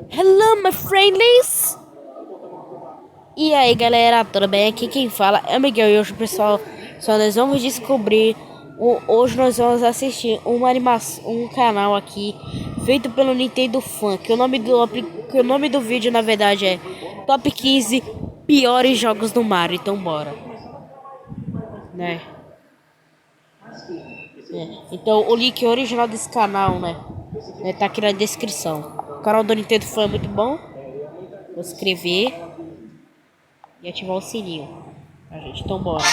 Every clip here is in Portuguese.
Hello, my friendlies! E aí, galera, tudo bem? Aqui quem fala é o Miguel e hoje, pessoal, nós vamos descobrir. Hoje nós vamos assistir uma animação, um canal aqui feito pelo Nintendo Fan. Que o nome do vídeo, na verdade, é Top 15 Piores Jogos do Mario. Então, bora, né? Então, o link original desse canal, né? Tá aqui na descrição. O canal do Nintendo Fan é muito bom. Vou escrever e ativar o sininho. A gente, então bora.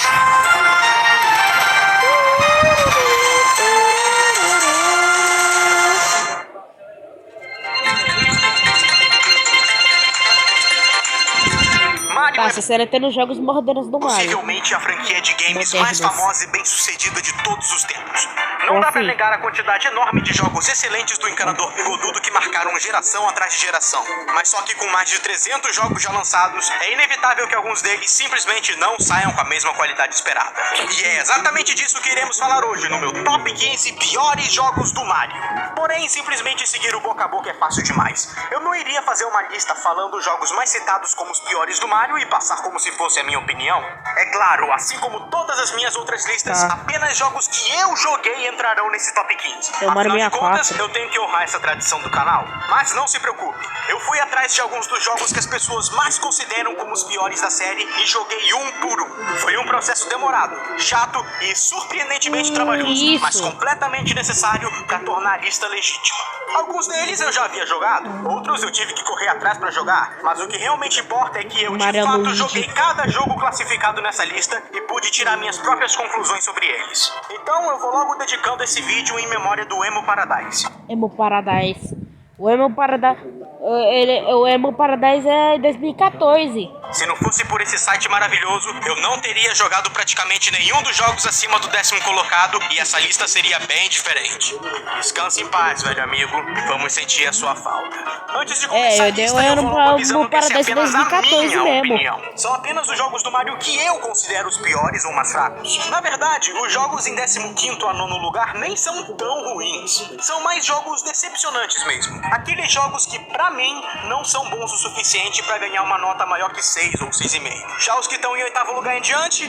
Essa série é nos jogos modernos do Mario. Possivelmente a franquia de games mais famosa e bem sucedida de todos os tempos. Não dá pra negar a quantidade enorme de jogos excelentes do encanador bigodudo que marcaram geração atrás de geração. Mas só que com mais de 300 jogos já lançados, é inevitável que alguns deles simplesmente não saiam com a mesma qualidade esperada. E é exatamente disso que iremos falar hoje no meu Top 15 Piores Jogos do Mario. Porém, simplesmente seguir o boca a boca é fácil demais. Eu não iria fazer uma lista falando os jogos mais citados como os piores do Mario e passar como se fosse a minha opinião. É claro, assim como todas as minhas outras listas, apenas jogos que eu joguei entrarão nesse top 15. Afinal de contas, eu tenho que honrar essa tradição do canal. Mas não se preocupe, eu fui atrás de alguns dos jogos que as pessoas mais consideram como os piores da série e joguei um por um. Foi um processo demorado, chato e surpreendentemente trabalhoso, mas completamente necessário para tornar a lista legítima. Alguns deles eu já havia jogado, outros eu tive que correr atrás para jogar, mas o que realmente importa é que eu de fato joguei cada jogo classificado nessa lista e pude tirar minhas próprias conclusões sobre eles. Então eu vou logo dedicando esse vídeo em memória do Emo Paradise. Emo Paradise. O Emo Paradise é 2014. Se não fosse por esse site maravilhoso, eu não teria jogado praticamente nenhum dos jogos acima do 10º colocado e essa lista seria bem diferente. Descanse em paz, velho amigo. Vamos sentir a sua falta. Antes de começar a lista, eu vou logo avisando que essa é apenas a minha opinião. São apenas os jogos do Mario que eu considero os piores ou mais fracos. Na verdade, os jogos em 15º a 9º lugar nem são tão ruins. São mais jogos decepcionantes mesmo. Aqueles jogos que, pra mim, não são bons o suficiente pra ganhar uma nota maior que 6 ou 6,5. Já os que estão em 8º lugar em diante,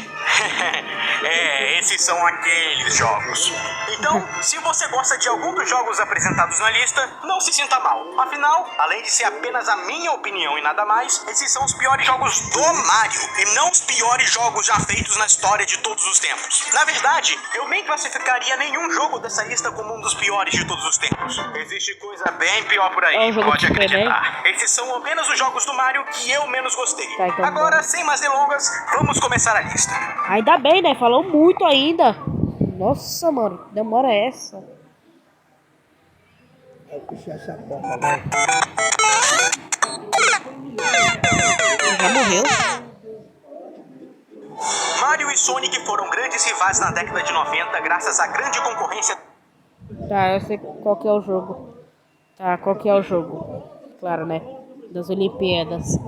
esses são aqueles jogos. Então, se você gosta de algum dos jogos apresentados na lista, não se sinta mal. Afinal, além de ser apenas a minha opinião e nada mais, esses são os piores jogos do Mario e não os piores jogos já feitos na história de todos os tempos. Na verdade, eu nem classificaria nenhum jogo dessa lista como um dos piores de todos os tempos. Existe coisa bem pior por aí, pode acreditar. Esses são apenas os jogos do Mario que eu menos gostei. Então agora, sem mais delongas, vamos começar a lista. Ainda bem, né? Falou muito ainda. Nossa, mano, que demora essa. Eu puxei essa porra, velho. Já morreu? Mario e Sonic foram grandes rivais na década de 90 graças à grande concorrência. Tá, eu sei qual que é o jogo. Tá, qual que é o jogo? Claro, né? Das Olimpíadas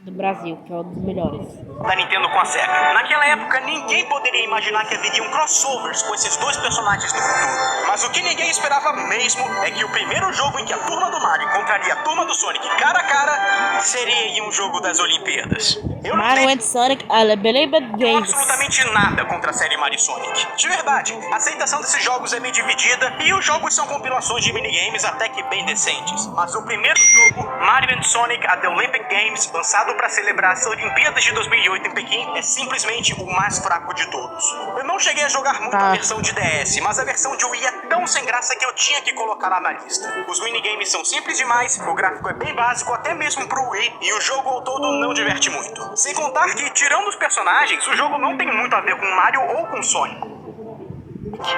do Brasil, que é um dos melhores. Da Nintendo com a Sega. Naquela época, ninguém poderia imaginar que haveriam crossovers com esses dois personagens no futuro. Mas o que ninguém esperava mesmo é que o primeiro jogo em que a turma do Mario encontraria a turma do Sonic cara a cara seria em um jogo das Olimpíadas. Eu não Mario and Sonic Unlimited Games. Absolutamente nada contra a série Mario e Sonic. De verdade, a aceitação desses jogos é bem dividida e os jogos são compilações de minigames até que bem decentes. Mas o primeiro jogo, Mario and Sonic at the Olympic Games, lançado para celebrar as Olimpíadas de 2008 em Pequim, é simplesmente o mais fraco de todos. Eu não cheguei a jogar muito a versão de DS, mas a versão de Wii é tão sem graça que eu tinha que colocar lá na lista. Os minigames são simples demais, o gráfico é bem básico até mesmo pro Wii e o jogo ao todo não diverte muito. Sem contar que, tirando os personagens, o jogo não tem muito a ver com Mario ou com Sonic.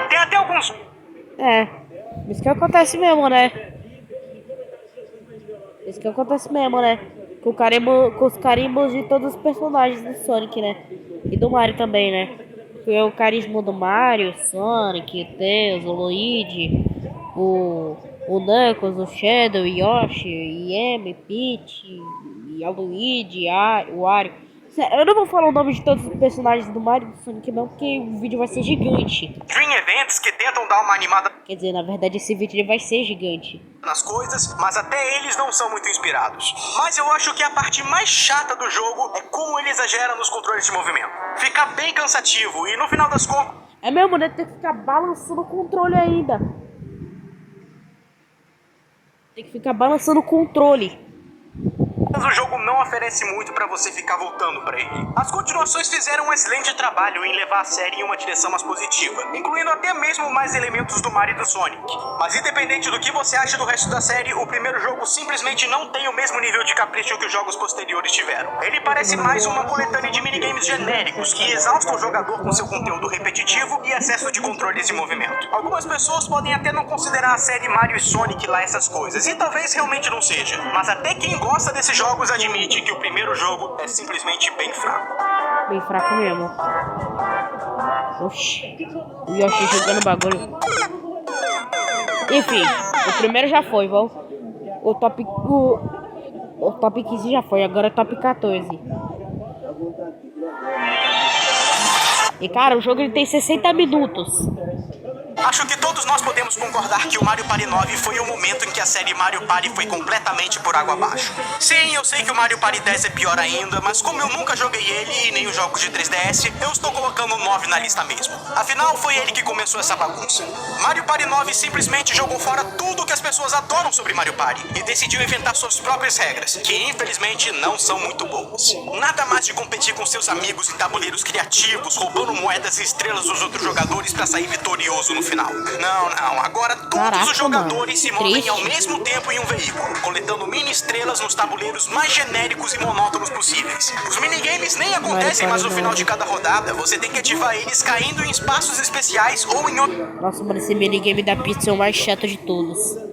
Tem até alguns... Isso que acontece mesmo, né? Isso que acontece mesmo, né? Com os carimbos de todos os personagens do Sonic, né? E do Mario também, né? Porque o carisma do Mario, Sonic, o Tails, o Luigi, o Knuckles, o Shadow, o Yoshi, o Amy, Peach, e a Luigi, o Wario. Eu não vou falar o nome de todos os personagens do Mario e do Sonic não, porque o vídeo vai ser gigante. Dream Events que tentam dar uma animada Quer dizer, na verdade esse vídeo ele vai ser gigante. nas coisas, mas até eles não são muito inspirados. Mas eu acho que a parte mais chata do jogo é como ele exagera nos controles de movimento. Fica bem cansativo e no final das contas... É mesmo, né? Tem que ficar balançando o controle ainda. Tem que ficar balançando o controle. o jogo não oferece muito pra você ficar voltando pra ele. As continuações fizeram um excelente trabalho em levar a série em uma direção mais positiva, incluindo até mesmo mais elementos do Mario e do Sonic. Mas independente do que você acha do resto da série, o primeiro jogo simplesmente não tem o mesmo nível de capricho que os jogos posteriores tiveram. Ele parece mais uma coletânea de minigames genéricos que exaustam o jogador com seu conteúdo repetitivo e excesso de controles de movimento. Algumas pessoas podem até não considerar a série Mario e Sonic lá essas coisas, e talvez realmente não seja, mas até quem gosta desses jogos admite que o primeiro jogo é simplesmente bem fraco. Bem fraco mesmo. Oxi. O Yoshi jogando bagulho. Enfim, o primeiro já foi, vó. O top 15 já foi, agora é top 14. E cara, o jogo ele tem 60 minutos. Acho que todos nós podemos concordar que o Mario Party 9 foi o momento em que a série Mario Party foi completamente por água abaixo. Sim, eu sei que o Mario Party 10 é pior ainda, mas como eu nunca joguei ele e nem os jogos de 3DS, eu estou colocando o 9 na lista mesmo. Afinal, foi ele que começou essa bagunça. Mario Party 9 simplesmente jogou fora tudo que as pessoas adoram sobre Mario Party e decidiu inventar suas próprias regras, que infelizmente não são muito boas. Nada mais de competir com seus amigos em tabuleiros criativos, roubando moedas e estrelas dos outros jogadores pra sair vitorioso no final. Não, agora todos os jogadores se movem ao mesmo tempo em um veículo, coletando mini estrelas nos tabuleiros mais genéricos e monótonos possíveis. Os minigames nem acontecem, mas no final de cada rodada você tem que ativar eles caindo em espaços especiais ou em outro... Nossa, mano, esse minigame da pizza é o mais chato de todos.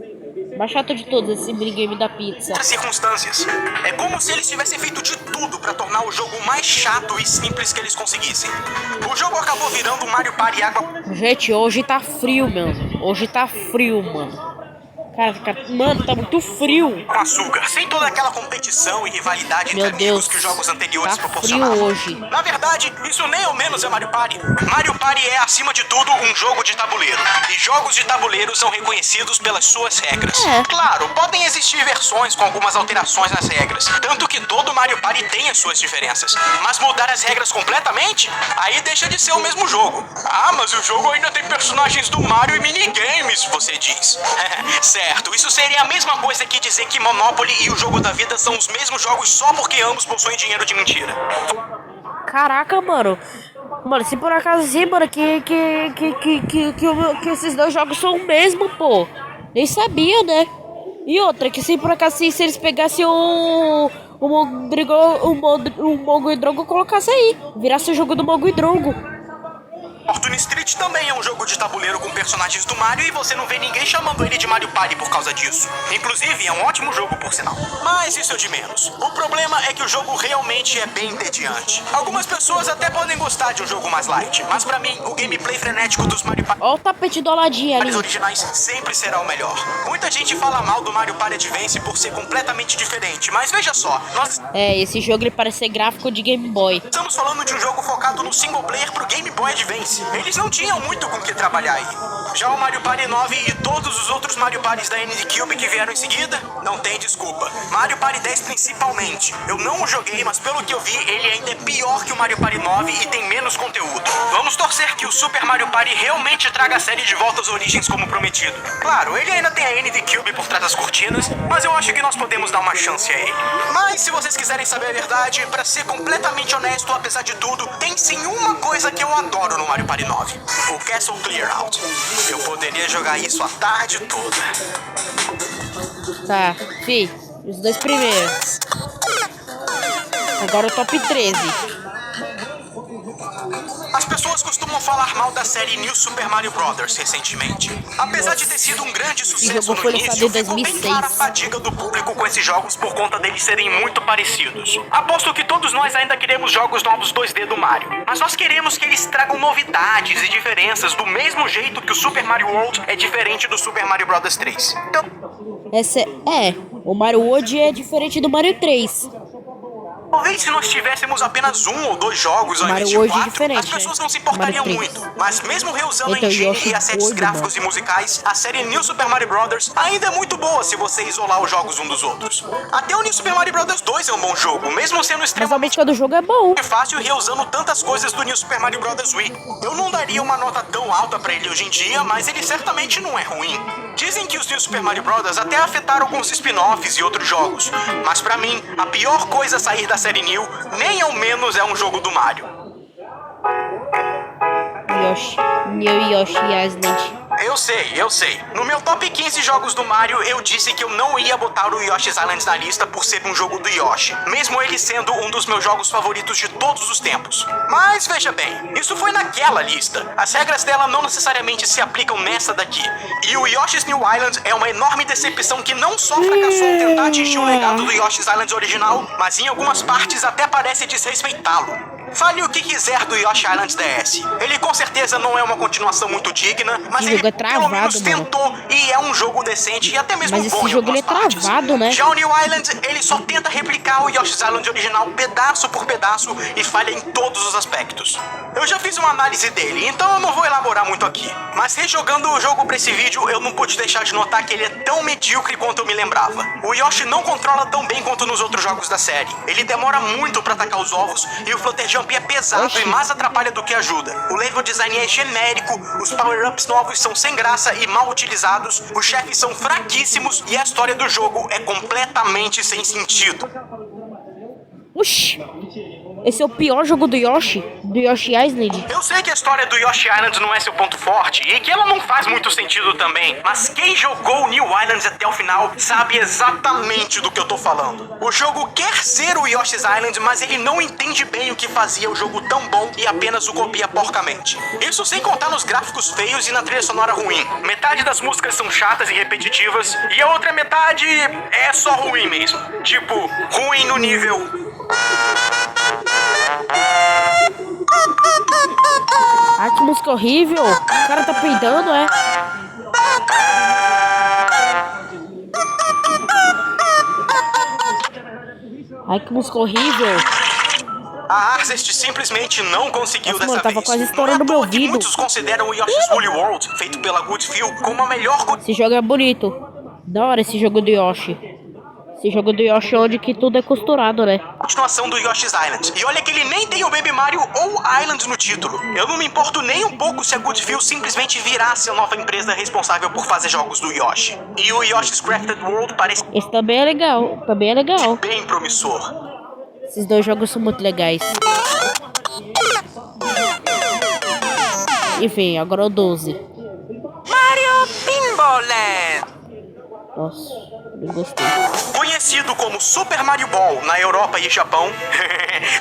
O mais chato de todos, esse minigame da pizza. Outras circunstâncias. É como se eles tivessem feito de tudo pra tornar o jogo mais chato e simples que eles conseguissem. O jogo acabou virando um Mario Party água... Gente, hoje tá frio, mano. Hoje tá frio, mano. Cara, mano, tá muito frio. Com açúcar, sem toda aquela competição e rivalidade entre amigos que os jogos anteriores proporcionavam. Frio hoje. Na verdade, isso nem ao menos é Mario Party. Mario Party é, acima de tudo, um jogo de tabuleiro. E jogos de tabuleiro são reconhecidos pelas suas regras. Claro, podem existir versões com algumas alterações nas regras. Tanto que todo Mario Party tem as suas diferenças. Mas mudar as regras completamente, aí deixa de ser o mesmo jogo. Ah, mas o jogo ainda tem personagens do Mario e minigames, você diz. Certo, isso seria a mesma coisa que dizer que Monopoly e o Jogo da Vida são os mesmos jogos só porque ambos possuem dinheiro de mentira. Caraca, mano. Mano, se por acaso sim, mano, que esses dois jogos são o mesmo, pô. Nem sabia, né? E outra, que se por acaso se eles pegassem o Mogo e Drogo e colocassem aí. Virasse o jogo do Mogo e Drogo. Fortune Street também é um jogo de tabuleiro com personagens do Mario e você não vê ninguém chamando ele de Mario Party por causa disso. Inclusive, é um ótimo jogo, por sinal. Mas isso é de menos. O problema é que o jogo realmente é bem entediante. Algumas pessoas até podem gostar de um jogo mais light, mas pra mim, o gameplay frenético dos Mario Party... Ó o tapete do Aladdin ali. originais sempre será o melhor. Muita gente fala mal do Mario Party Advance por ser completamente diferente, mas veja só, nós... esse jogo ele parece ser gráfico de Game Boy. Estamos falando de um jogo focado no single player pro Game Boy Advance. Eles não tinham muito com o que trabalhar aí. Já o Mario Party 9 e todos os outros Mario Parties da ND Cube que vieram em seguida, não tem desculpa. Mario Party 10 principalmente. Eu não o joguei, mas pelo que eu vi, ele ainda é pior que o Mario Party 9 e tem menos conteúdo. Vamos torcer que o Super Mario Party realmente traga a série de volta às origens como prometido. Claro, ele ainda tem a ND Cube por trás das cortinas, mas eu acho que nós podemos dar uma chance a ele. Mas se vocês quiserem saber a verdade, pra ser completamente honesto, apesar de tudo, tem sim uma coisa que eu adoro no Mario Party 9. O Castle Clear Out. Eu poderia jogar isso a tarde toda. Tá, fi, os dois primeiros. Agora o top 13. As pessoas costumam falar mal da série New Super Mario Bros. Recentemente. Apesar de ter sido um grande sucesso no início, ficou bem clara a fadiga do público com esses jogos por conta deles serem muito parecidos. Aposto que todos nós ainda queremos jogos novos 2D do Mario, mas nós queremos que eles tragam novidades e diferenças do mesmo jeito que o Super Mario World é diferente do Super Mario Bros. 3. Então... o Mario World é diferente do Mario 3. Talvez se nós tivéssemos apenas um ou dois jogos ao invés de Mario hoje é 4, diferente, as pessoas né? não se importariam Mario muito. Mas mesmo reusando Então, a engine Yoshi e assets gordo, gráficos e musicais, a série New Super Mario Bros. Ainda é muito boa se você isolar os jogos um dos outros. Até o New Super Mario Bros. 2 é um bom jogo, mesmo sendo Mas a extremamente música do jogo é bom. fácil e reusando tantas coisas do New Super Mario Bros. Wii. Eu não daria uma nota tão alta pra ele hoje em dia, mas ele certamente não é ruim. Dizem que os New Super Mario Bros. Até afetaram alguns spin-offs e outros jogos, mas pra mim, a pior coisa a sair da série New, nem ao menos é um jogo do Mario. Yoshi. New Yoshi Island. Eu sei. No meu top 15 jogos do Mario, eu disse que eu não ia botar o Yoshi's Island na lista por ser um jogo do Yoshi, mesmo ele sendo um dos meus jogos favoritos de todos os tempos. Mas veja bem, isso foi naquela lista. As regras dela não necessariamente se aplicam nessa daqui. E o Yoshi's New Island é uma enorme decepção que não só fracassou ao tentar atingir o legado do Yoshi's Island original, mas em algumas partes até parece desrespeitá-lo. Fale o que quiser do Yoshi Island DS. Ele com certeza não é uma continuação muito digna, mas Esse ele jogo é pelo travado, menos mano. tentou e é um jogo decente e até mesmo Mas esse bom em jogo ele é algumas partes. travado, né? Já o New Island, ele só tenta replicar o Yoshi's Island original pedaço por pedaço e falha em todos os aspectos. Eu já fiz uma análise dele, então eu não vou elaborar muito aqui. Mas rejogando o jogo pra esse vídeo, eu não pude deixar de notar que ele é tão medíocre quanto eu me lembrava. O Yoshi não controla tão bem quanto nos outros jogos da série. Ele demora muito pra atacar os ovos e o Flutter Jump é pesado e mais atrapalha do que ajuda. O level design é genérico, os power-ups novos são sem graça e mal utilizados, os chefes são fraquíssimos e a história do jogo é completamente sem sentido. Oxi. Esse é o pior jogo do Yoshi Island. Eu sei que a história do Yoshi Island não é seu ponto forte e que ela não faz muito sentido também, mas quem jogou New Islands até o final sabe exatamente do que eu tô falando. O jogo quer ser o Yoshi's Island, mas ele não entende bem o que fazia o jogo tão bom e apenas o copia porcamente. Isso sem contar nos gráficos feios e na trilha sonora ruim. Metade das músicas são chatas e repetitivas e a outra metade é só ruim mesmo. Tipo, ruim no nível... Ah, que música horrível. O cara tá peidando, é? Ai, que música horrível. A Arzest simplesmente não conseguiu Nossa, dessa mano, tava vez. quase Não é à estourando meu toa que ouvido. muitos consideram o Yoshi's Woolly World, feito pela Good Feel, como a melhor Esse jogo é bonito. Da hora esse jogo do Yoshi. Esse jogo do Yoshi onde que tudo é costurado, né? continuação do Yoshi's Island. E olha que ele nem tem o Baby Mario ou Island no título. Eu não me importo nem um pouco se a Good Feel simplesmente virasse a nova empresa responsável por fazer jogos do Yoshi. E o Yoshi's Crafted World parece Esse também é legal. Também é legal. bem promissor. Esses dois jogos são muito legais. Enfim, agora o 12. Mario Pinball Land! Nossa, eu gostei. Conhecido como Super Mario Ball na Europa e Japão.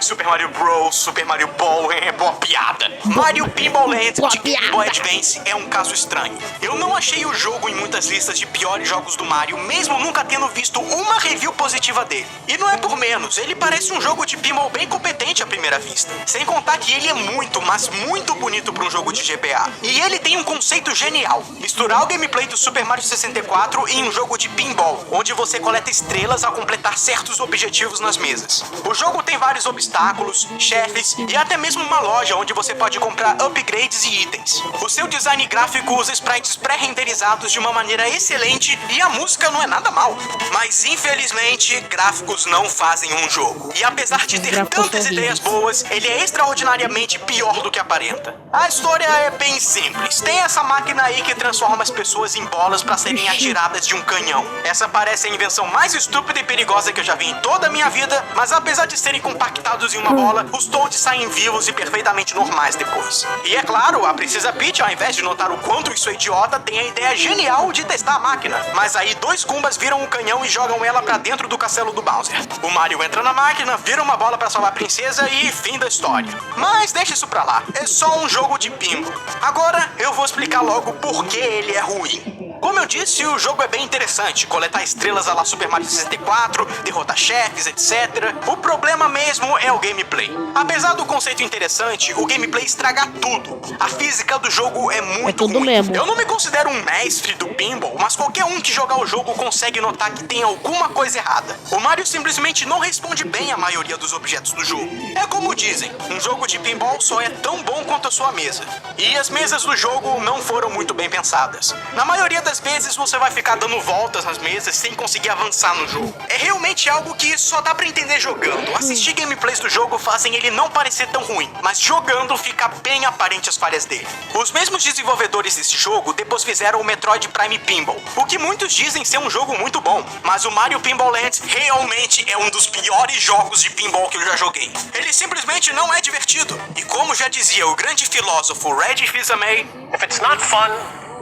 Super Mario Bros, Super Mario Ball, boa piada. Mario Pinball Land Boa de Game piada. Boy Advance é um caso estranho. Eu não achei o jogo em muitas listas de piores jogos do Mario, mesmo nunca tendo visto uma review positiva dele. E não é por menos, ele parece um jogo de pinball bem competente à primeira vista. Sem contar que ele é muito, mas muito bonito para um jogo de GBA. E ele tem um conceito genial: misturar o gameplay do Super Mario 64 em um jogo de pinball, onde você coleta estrelas ao completar certos objetivos nas mesas. O jogo tem vários obstáculos, chefes e até mesmo uma loja onde você pode comprar upgrades e itens. O seu design gráfico usa sprites pré-renderizados de uma maneira excelente e a música não é nada mal. Mas infelizmente, gráficos não fazem um jogo. E apesar de ter Gráficos tantas horríveis. ideias boas, ele é extraordinariamente pior do que aparenta. A história é bem simples. Tem essa máquina aí que transforma as pessoas em bolas para serem Ixi. atiradas de um canhão. Essa parece a invenção mais estúpida e perigosa que eu já vi em toda a minha vida, mas apesar de serem compactados em uma bola, os Toads saem vivos e perfeitamente normais depois. E é claro, a Princesa Peach, ao invés de notar o quanto isso é idiota, tem a ideia genial de testar a máquina. Mas aí dois Kumbas viram o canhão e jogam ela pra dentro do castelo do Bowser. O Mario entra na máquina, vira uma bola pra salvar a princesa e fim da história. Mas deixa isso pra lá, é só um jogo de pinball. Agora eu vou explicar logo por que ele é ruim. Como eu disse, o jogo é bem interessante, coletar estrelas à la Super Mario 64, derrotar chefes, etc. O problema mesmo mesmo é o gameplay. Apesar do conceito interessante, o gameplay estraga tudo. A física do jogo é muito tudo ruim. mesmo. Eu não me considero um mestre do pinball, mas qualquer um que jogar o jogo consegue notar que tem alguma coisa errada. O Mario simplesmente não responde bem à maioria dos objetos do jogo. É como dizem, um jogo de pinball só é tão bom quanto a sua mesa. E as mesas do jogo não foram muito bem pensadas. Na maioria das vezes você vai ficar dando voltas nas mesas sem conseguir avançar no jogo. É realmente algo que só dá pra entender jogando. Assistir gameplays do jogo fazem ele não parecer tão ruim, mas jogando fica bem aparente as falhas dele. Os mesmos desenvolvedores desse jogo depois fizeram o Metroid Prime Pinball, o que muitos dizem ser um jogo muito bom, mas o Mario Pinball Land realmente é um dos piores jogos de pinball que eu já joguei. Ele simplesmente não é divertido. E como já dizia o grande filósofo Reggie Fils-Aimé, if it's not fun,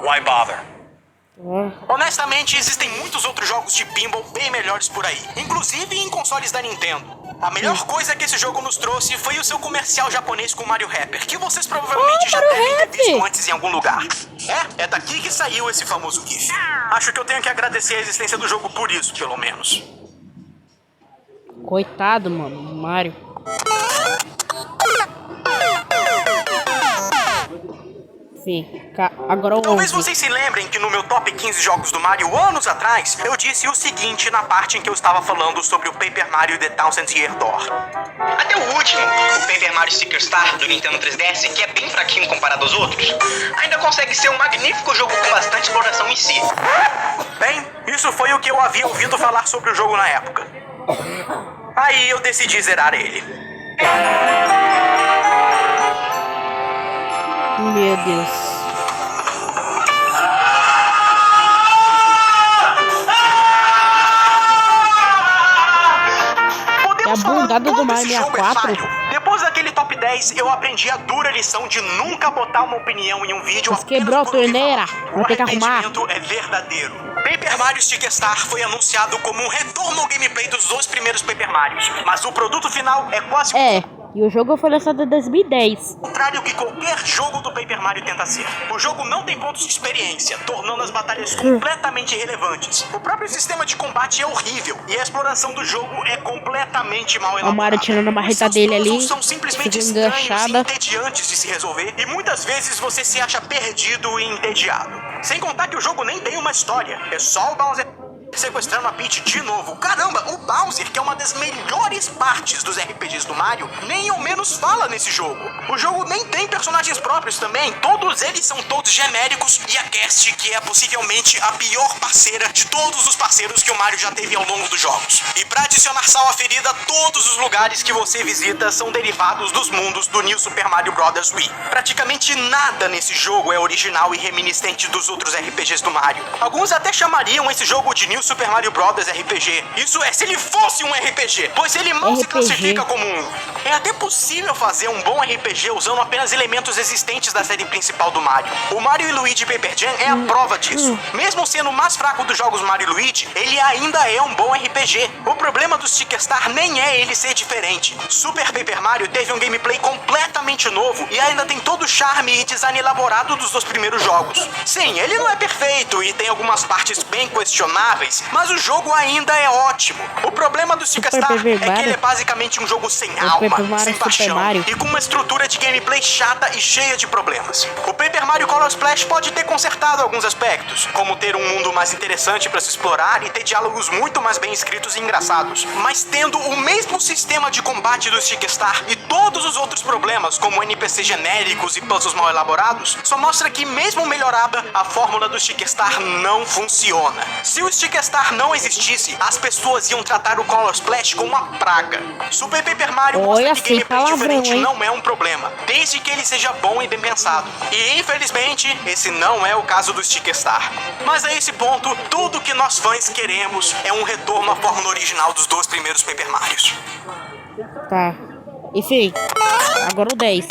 why bother? Honestamente, existem muitos outros jogos de pinball bem melhores por aí, inclusive em consoles da Nintendo. A melhor coisa que esse jogo nos trouxe foi o seu comercial japonês com Mario Rapper, que vocês provavelmente já devem ter visto antes em algum lugar. É daqui que saiu esse famoso GIF. Acho que eu tenho que agradecer a existência do jogo por isso, pelo menos. Coitado, mano, Mario. Agora o Talvez vocês se lembrem que no meu top 15 jogos do Mario anos atrás, eu disse o seguinte na parte em que eu estava falando sobre o Paper Mario The Thousand Year Door. Até o último, o Paper Mario Sticker Star do Nintendo 3DS, que é bem fraquinho comparado aos outros, ainda consegue ser um magnífico jogo com bastante exploração em si. Bem, isso foi o que eu havia ouvido falar sobre o jogo na época. Aí eu decidi zerar ele. Meu Deus. É a bundada do Mario 64. Depois daquele top 10, eu aprendi a dura lição de nunca botar uma opinião em um vídeo. Mas quebrou a torneira. Vou ter que arrumar. O arrependimento é verdadeiro. Paper Mario Sticker Star foi anunciado como um retorno ao gameplay dos dois primeiros Paper Marios, mas o produto final é quase... E o jogo foi lançado em 2010. Contrário que qualquer jogo do Paper Mario tenta ser. O jogo não tem pontos de experiência, tornando as batalhas completamente irrelevantes. O próprio sistema de combate é horrível e a exploração do jogo é completamente mal elaborada. O Mario tirando a marreta dele ali, são simplesmente estranhos e entediantes de se resolver, e muitas vezes você se acha perdido e entediado. Sem contar que o jogo nem tem uma história, é só o Bowser sequestrando a Peach de novo. Caramba, o Bowser, que é uma das melhores partes dos RPGs do Mario, nem ao menos fala nesse jogo. O jogo nem tem personagens próprios também, todos eles são todos genéricos, e a Cast, que é possivelmente a pior parceira de todos os parceiros que o Mario já teve ao longo dos jogos. E pra adicionar sal à ferida, todos os lugares que você visita são derivados dos mundos do New Super Mario Bros. Wii. Praticamente nada nesse jogo é original e reminiscente dos outros RPGs do Mario. Alguns até chamariam esse jogo de New Super Mario Bros. RPG. Isso é se ele fosse um RPG, pois ele mal se classifica como um. É até possível fazer um bom RPG usando apenas elementos existentes da série principal do Mario. O Mario e Luigi Paper Jam é a prova disso. Mesmo sendo o mais fraco dos jogos Mario e Luigi, ele ainda é um bom RPG. O problema do Sticker Star nem é ele ser diferente. Super Paper Mario teve um gameplay completamente novo e ainda tem todo o charme e design elaborado dos dois primeiros jogos. Sim, ele não é perfeito e tem algumas partes bem questionáveis, mas o jogo ainda é ótimo. O problema do Sticker Star é que ele é basicamente um jogo sem alma, sem paixão e com uma estrutura de gameplay chata e cheia de problemas. O Paper Mario Color Splash pode ter consertado alguns aspectos, como ter um mundo mais interessante para se explorar e ter diálogos muito mais bem escritos e engraçados, mas tendo o mesmo sistema de combate do Sticker Star e todos os outros problemas, como NPCs genéricos e puzzles mal elaborados, só mostra que mesmo melhorada, a fórmula do Sticker Star não funciona. Se o Sticker Star não existisse, as pessoas iam tratar o Color Splash como uma praga. Super Paper Mario mostra que gameplay diferente não é um problema, desde que ele seja bom e bem pensado. E infelizmente, esse não é o caso do Sticker Star. Mas a esse ponto, tudo que nós fãs queremos é um retorno à fórmula original dos dois primeiros Paper Marios. Tá. Enfim, agora o 10.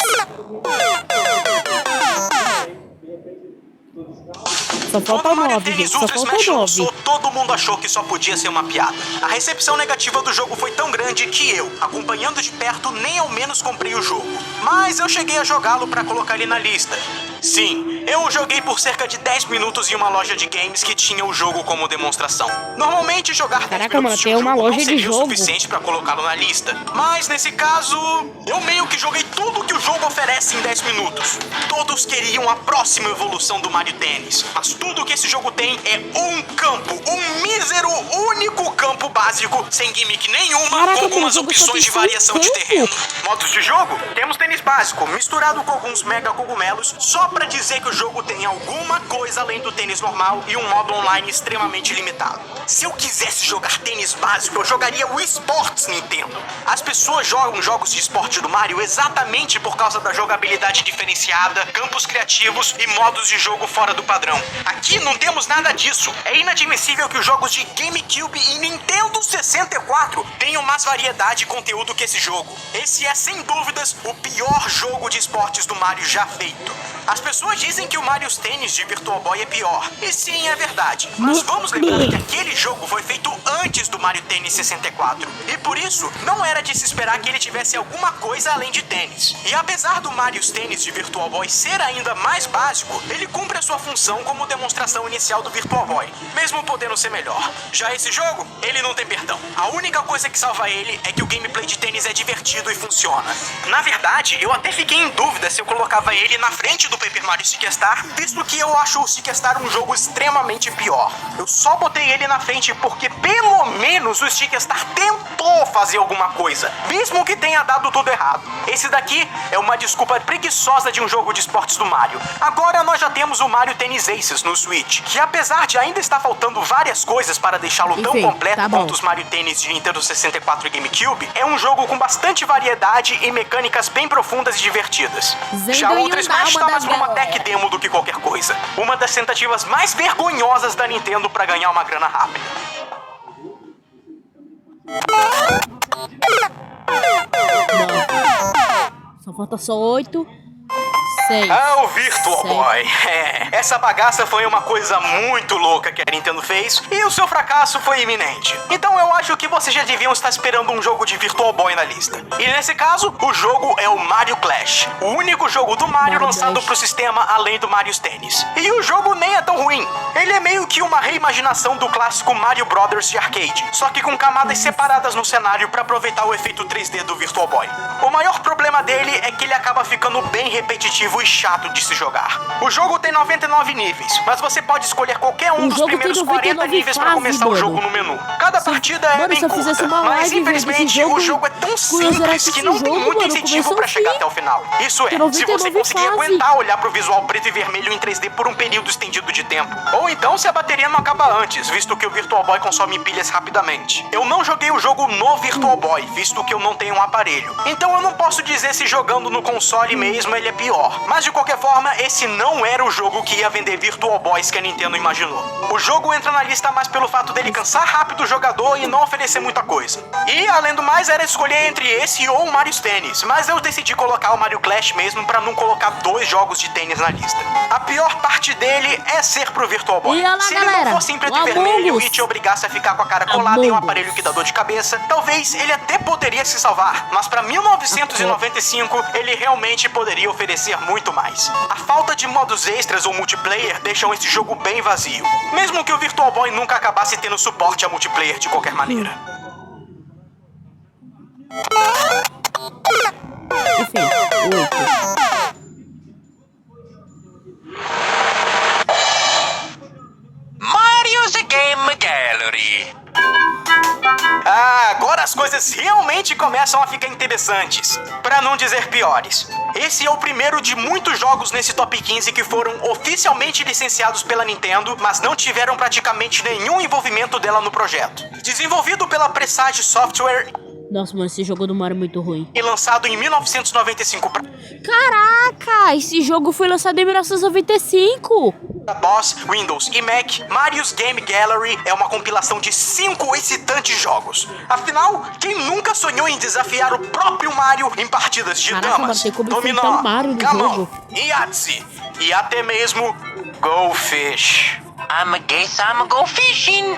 Só falta o 9, gente. Só falta o 9. Todo mundo achou que só podia ser uma piada. A recepção negativa do jogo foi tão grande que eu, acompanhando de perto, nem ao menos comprei o jogo. Mas eu cheguei a jogá-lo pra colocar ele na lista. Sim, eu joguei por cerca de 10 minutos em uma loja de games que tinha o jogo como demonstração. Normalmente jogar 10 Caraca, minutos mano, tem uma loja não de seria o jogo. suficiente pra colocá-lo na lista. Mas nesse caso, eu meio que joguei tudo que o jogo oferece em 10 minutos. Todos queriam a próxima evolução do Mario Tennis, mas tudo que esse jogo tem é um campo, um mísero único campo básico, sem gimmick nenhuma, Caraca, com algumas como o jogo só opções tem de variação de um terreno. campo? Modos de jogo? Temos tênis básico, misturado com alguns mega cogumelos, só pra dizer que o jogo tem alguma coisa além do tênis normal e um modo online extremamente limitado. Se eu quisesse jogar tênis básico, eu jogaria o eSports Nintendo. As pessoas jogam jogos de esporte do Mario exatamente por causa da jogabilidade diferenciada, campos criativos e modos de jogo fora do padrão. Aqui não temos nada disso. É inadmissível que os jogos de GameCube e Nintendo 64 tenham mais variedade e conteúdo que esse jogo. Esse é, sem dúvidas, o pior jogo de esportes do Mario já feito. As pessoas dizem que o Mario Tennis de Virtual Boy é pior. E sim, é verdade. Mas vamos lembrar que aquele jogo foi feito antes do Mario Tennis 64. E por isso, não era de se esperar que ele tivesse alguma coisa além de tênis. E apesar do Mario Tennis de Virtual Boy ser ainda mais básico, ele cumpre a sua função como demonstração inicial do Virtual Boy, mesmo podendo ser melhor. Já esse jogo, ele não tem perdão. A única coisa que salva ele é que o gameplay de tênis é divertido e funciona. Na verdade, eu até fiquei em dúvida se eu colocava ele na frente do Paper Mario Sticker Star, visto que eu acho o Sticker Star um jogo extremamente pior. Eu só botei ele na frente porque pelo menos o Sticker Star tentou fazer alguma coisa, mesmo que tenha dado tudo errado. Esse daqui é uma desculpa preguiçosa de um jogo de esportes do Mario. Agora nós já temos o Mario Tennis Aces no Switch, que apesar de ainda estar faltando várias coisas para deixá-lo tão Enfim, completo tá bom. quanto os Mario Tennis de Nintendo 64 e GameCube, é um jogo com bastante variedade e mecânicas bem profundas e divertidas. Zelda Já o e Ultra o Smash tá Dálmata, mais pra uma galera. tech demo do que qualquer coisa. Uma das tentativas mais vergonhosas da Nintendo pra ganhar uma grana rápida. Só falta só 8, 6. Ah, o Virtual 7. Boy. Essa bagaça foi uma coisa muito louca que a Nintendo fez e o seu fracasso foi iminente. Então eu acho que vocês já deviam estar esperando um jogo de Virtual Boy na lista. E nesse caso, o jogo é o Mario Clash, o único jogo do Mario Mario lançado Clash. pro sistema além do Mario Tennis. E o jogo nem é tão ruim. Ele é meio que uma reimaginação do clássico Mario Brothers de arcade, só que com camadas separadas no cenário para aproveitar o efeito 3D do Virtual Boy. O maior problema dele é que ele acaba ficando bem repetitivo e chato de se jogar. O jogo tem 99 níveis, mas você pode escolher qualquer um O dos jogo primeiros tem 40 99 níveis para fase, começar o mano. jogo no menu. Cada partida é mano, bem se eu fizesse curta, uma mas live, velho, infelizmente desse o jogo, jogo é tão com eu zerar simples esse que não tem jogo, muito mano, incentivo começou para ao chegar fim. até o final. Isso é, Tem se você 99 conseguir fase. aguentar olhar pro visual preto e vermelho em 3D por um período estendido de tempo. Ou então se a bateria não acaba antes, visto que o Virtual Boy consome pilhas rapidamente. Eu não joguei o jogo no Virtual Boy, visto que eu não tenho um aparelho. Então eu não posso dizer se jogando no console mesmo ele é pior. Mas de qualquer forma, esse não era o jogo que ia vender Virtual Boys que a Nintendo imaginou. O jogo entra na lista mais pelo fato dele cansar rápido o jogador e não oferecer muita coisa. E, além do mais, era escolher entre esse ou o Mario Tennis, mas eu decidi colocar o Mario Clash mesmo pra não colocar 2 jogos de tênis na lista. A pior parte dele é ser pro Virtual Boy. E olha lá, Se ele galera, não fosse em preto o e vermelho Among Us. e te obrigasse a ficar com a cara colada em um Among Us. aparelho que dá dor de cabeça, talvez ele até poderia se salvar, mas pra 1995 ele realmente poderia oferecer muito mais. A falta de modos extras ou multiplayer deixam esse jogo bem vazio, mesmo que o Virtual Boy nunca acabasse tendo suporte a multiplayer de qualquer maneira. Enfim, 8. Mario's Game Gallery. Ah, agora as coisas realmente começam a ficar interessantes, pra não dizer piores. Esse é o primeiro de muitos jogos nesse top 15 que foram oficialmente licenciados pela Nintendo, mas não tiveram praticamente nenhum envolvimento dela no projeto. Desenvolvido pela Presage Software Nossa, mano, esse jogo do Mario é muito ruim. e lançado em 1995 para Caraca, esse jogo foi lançado em 1995. DOS, Windows e Mac, Mario's Game Gallery é uma compilação de 5 excitantes jogos. Afinal, quem nunca sonhou em desafiar o próprio Mario em partidas de Caraca, damas, mano, tem como dominó, enfrentar o Mario no gamão, jogo. Yahtzee e até mesmo Go Fish. I guess I'm go fishing.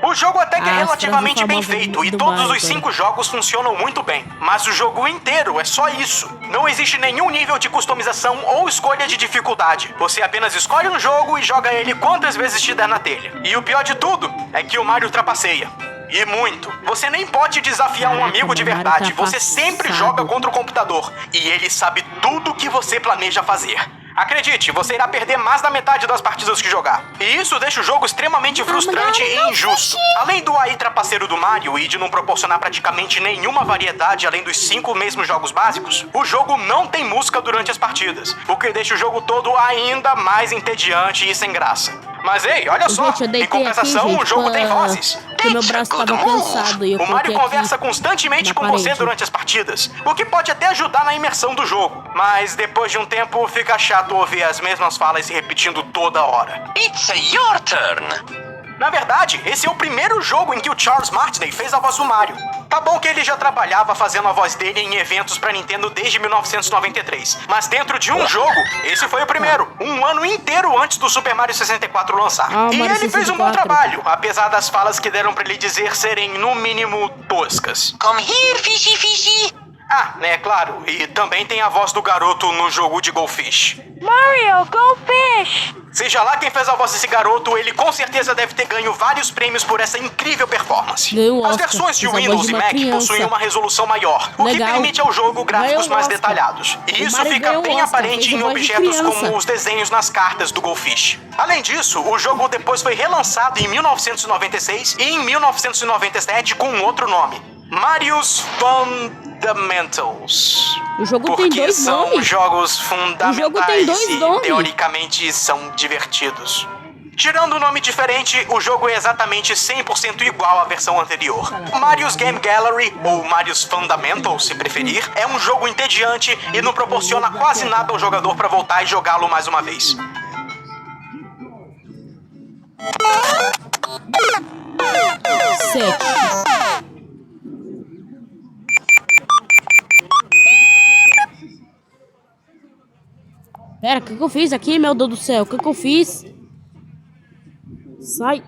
O jogo até que é As relativamente frases bem famosas feito e do todos Mario, os 5 jogos funcionam muito bem. Mas o jogo inteiro é só isso. Não existe nenhum nível de customização ou escolha de dificuldade. Você apenas escolhe um jogo e joga ele quantas vezes te der na telha. E o pior de tudo é que o Mario trapaceia. E muito. Você nem pode desafiar um amigo de Mario verdade. tá Você sempre passado. joga contra o computador. E ele sabe tudo o que você planeja fazer. Acredite, você irá perder mais da metade das partidas que jogar. E isso deixa o jogo extremamente frustrante e injusto. Além do AI trapaceiro do Mario e de não proporcionar praticamente nenhuma variedade além dos 5 mesmos jogos básicos, o jogo não tem música durante as partidas, o que deixa o jogo todo ainda mais entediante e sem graça. Mas ei, olha só, Gente, eu em deitei compensação aqui, gente, o jogo tem pra- vozes. porque meu braço Good tava move. cansado e eu O Mario coloquei conversa aqui constantemente na com você parede. durante as partidas, o que pode até ajudar na imersão do jogo. Mas depois de um tempo fica chato ouvir as mesmas falas se repetindo toda hora. It's your turn. Na verdade, esse é o primeiro jogo em que o Charles Martinet fez a voz do Mario. Tá bom que ele já trabalhava fazendo a voz dele em eventos pra Nintendo desde 1993, mas dentro de um jogo, esse foi o primeiro, um ano inteiro antes do Super Mario 64 lançar. Ah, E Mario ele fez um bom 64. trabalho, apesar das falas que deram pra ele dizer serem, no mínimo, toscas. Come here, fishy fishy. Ah, é claro, e também tem a voz do garoto no jogo de Goldfish. Mario, go fish! Seja lá quem fez a voz desse garoto, ele com certeza deve ter ganho vários prêmios por essa incrível performance. Ganhou um As Oscar, versões de fez a voz Windows de e uma Mac criança. possuem uma resolução maior, o que Legal. permite ao jogo gráficos Ganhou um mais Oscar. detalhados. E O isso Mario fica ganhou um bem Oscar, aparente fez a em voz de objetos criança. como os desenhos nas cartas do Goldfish. Além disso, o jogo depois foi relançado em 1996 e em 1997 com um outro nome. Mario's Fundamentals. O jogo Porque tem dois são nomes. jogos fundamentais O jogo tem dois e, nomes. teoricamente, são divertidos. Tirando um nome diferente, o jogo é exatamente 100% igual à versão anterior. Mario's Game Gallery, ou Mario's Fundamentals, se preferir, é um jogo entediante e não proporciona quase nada ao jogador para voltar e jogá-lo mais uma vez. Sete. Pera, o que eu fiz aqui, meu Deus do céu? O que eu fiz? Sai.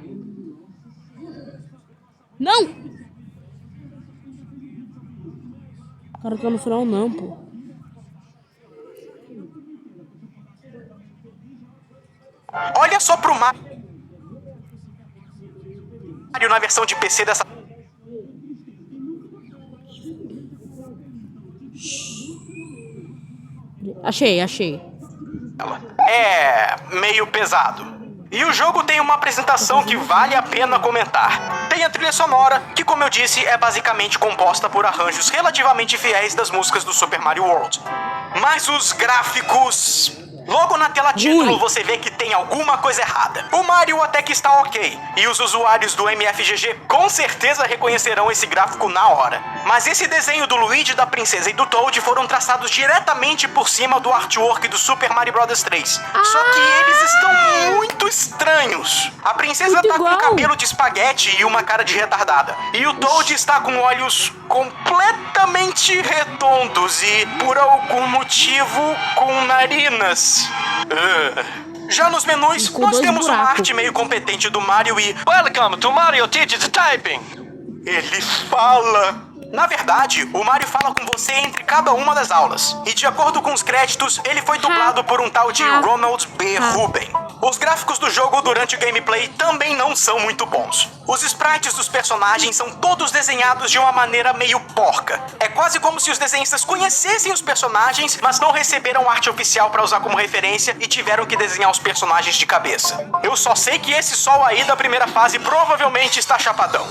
Não! O cara tá no final não, pô. Olha só pro Mario na versão de PC dessa... Achei. É meio pesado. E o jogo tem uma apresentação que vale a pena comentar. Tem a trilha sonora, que como eu disse, é basicamente composta por arranjos relativamente fiéis das músicas do Super Mario World. Mas os gráficos... Logo na tela título Ui. você vê que tem alguma coisa errada. O Mario até que está ok, e os usuários do MFGG com certeza reconhecerão esse gráfico na hora. Mas esse desenho do Luigi, da Princesa e do Toad foram traçados diretamente por cima do artwork do Super Mario Bros 3. Só que eles estão muito estranhos. A princesa Muito tá com igual. cabelo de espaguete e uma cara de retardada. E o Toad está com olhos completamente redondos e, por algum motivo, com narinas. Já nos menus, Com nós dois temos uma buracos. arte meio competente do Mario e... Welcome to Mario Teaches Typing. Ele fala. Na verdade, o Mario fala com você entre cada uma das aulas. E de acordo com os créditos, ele foi dublado por um tal de Ronald B. Rubin. Os gráficos do jogo durante o gameplay também não são muito bons. Os sprites dos personagens são todos desenhados de uma maneira meio porca. É quase como se os desenhistas conhecessem os personagens, mas não receberam arte oficial para usar como referência e tiveram que desenhar os personagens de cabeça. Eu só sei que esse sol aí da primeira fase provavelmente está chapadão.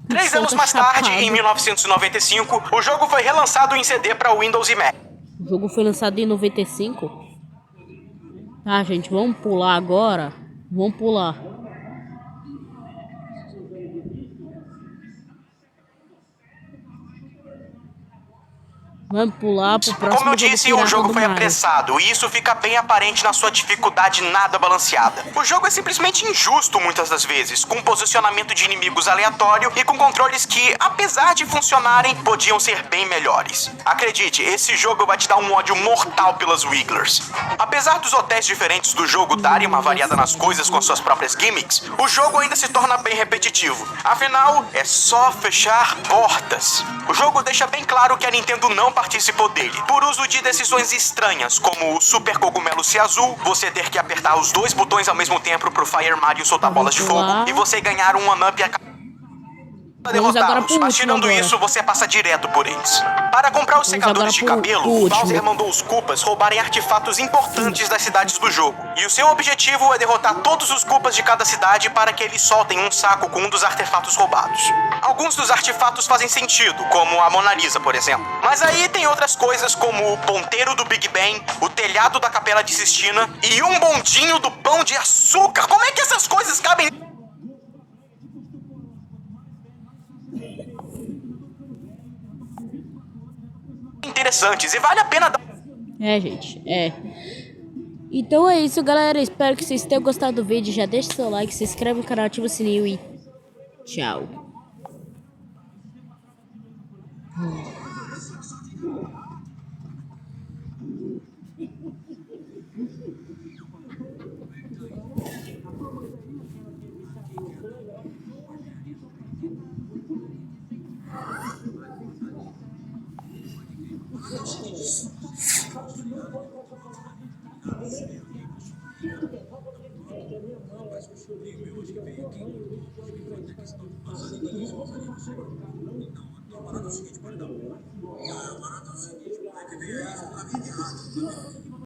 3 anos mais tarde, em 1995, o jogo foi relançado em CD para Windows e Mac. O jogo foi lançado em 95. Tá, gente, vamos pular agora. Vamos pular. Vamos pular pro próximo. Como eu disse, o jogo foi apressado e isso fica bem aparente na sua dificuldade nada balanceada. O jogo é simplesmente injusto muitas das vezes, com posicionamento de inimigos aleatório e com controles que, apesar de funcionarem, podiam ser bem melhores. Acredite, esse jogo vai te dar um ódio mortal pelas Wigglers. Apesar dos hotéis diferentes do jogo darem uma variada nas coisas com suas próprias gimmicks, o jogo ainda se torna bem repetitivo. Afinal, é só fechar portas. O jogo deixa bem claro que a Nintendo não participou dele, por uso de decisões estranhas, como o Super Cogumelo ser azul, você ter que apertar os 2 botões ao mesmo tempo pro Fire Mario soltar bolas de fogo, e você ganhar um 1-up a derrotá-los, mas tirando isso, você passa direto por eles. Para comprar os secadores de cabelo, o Bowser mandou os Koopas roubarem artefatos importantes das cidades do jogo. E o seu objetivo é derrotar todos os Koopas de cada cidade para que eles soltem um saco com um dos artefatos roubados. Alguns dos artefatos fazem sentido, como a Mona Lisa, por exemplo. Mas aí tem outras coisas como o ponteiro do Big Ben, o telhado da Capela de Sistina e um bondinho do Pão de Açúcar. Como é que essas coisas cabem? Interessantes e vale a pena dar. Gente, Então é isso, galera. Espero que vocês tenham gostado do vídeo. Já deixa seu like, se inscreve no canal, ativa o sininho e tchau. Então, a parada é o seguinte, pode dar. A parada é o seguinte, vai que vem aí, a minha errada.